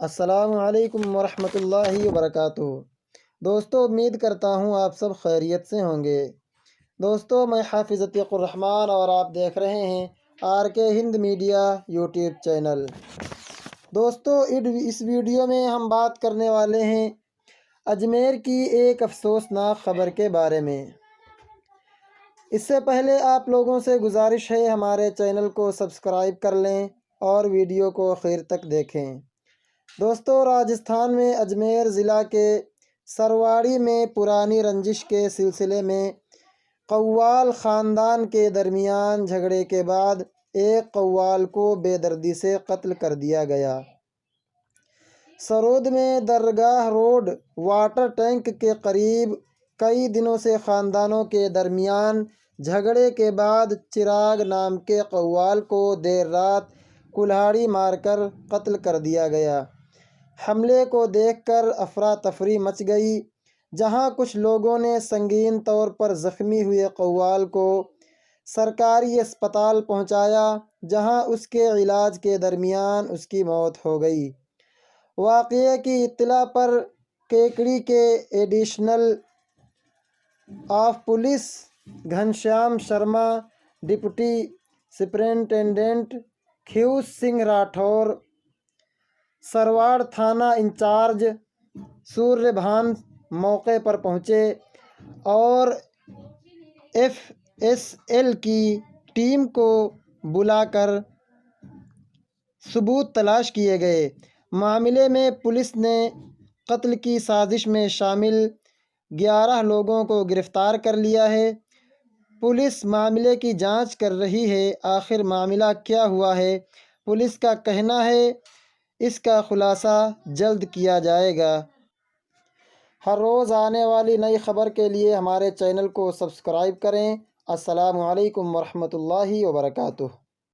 السلام علیکم ورحمۃ اللہ وبرکاتہ۔ دوستو، امید کرتا ہوں آپ سب خیریت سے ہوں گے۔ دوستو، میں حافظ عتیق الرحمن اور آپ دیکھ رہے ہیں آر کے ہند میڈیا یوٹیوب چینل۔ دوستو، اس ویڈیو میں ہم بات کرنے والے ہیں اجمیر کی ایک افسوسناک خبر کے بارے میں۔ اس سے پہلے آپ لوگوں سے گزارش ہے ہمارے چینل کو سبسکرائب کر لیں اور ویڈیو کو آخر تک دیکھیں۔ دوستو، راجستھان میں اجمیر ضلع کے سرواڑی میں پرانی رنجش کے سلسلے میں قوال خاندان کے درمیان جھگڑے کے بعد ایک قوال کو بے دردی سے قتل کر دیا گیا۔ سرود میں درگاہ روڈ واٹر ٹینک کے قریب کئی دنوں سے خاندانوں کے درمیان جھگڑے کے بعد چراغ نام کے قوال کو دیر رات کلہاڑی مار کر قتل کر دیا گیا۔ حملے کو دیکھ کر افراتفری مچ گئی، جہاں کچھ لوگوں نے سنگین طور پر زخمی ہوئے قوال کو سرکاری اسپتال پہنچایا، جہاں اس کے علاج کے درمیان اس کی موت ہو گئی۔ واقعے کی اطلاع پر کیکڑی کے additional of police Ghanshyam Sharma, deputy superintendent Khiv Singh Rathore, Sarwar تھانہ انچارج سوریہ بھان موقع پر پہنچے اور ایف ایس ایل کی ٹیم کو بلا کر ثبوت تلاش کیے گئے۔ معاملے میں پولیس نے قتل کی سازش میں شامل 11 لوگوں کو گرفتار کر لیا ہے۔ پولیس معاملے کی جانچ کر رہی ہے۔ آخر معاملہ کیا ہوا ہے، پولیس کا کہنا ہے اس کا خلاصہ جلد کیا جائے گا۔ ہر روز آنے والی نئی خبر کے لیے ہمارے چینل کو سبسکرائب کریں۔ السلام علیکم ورحمۃ اللہ وبرکاتہ۔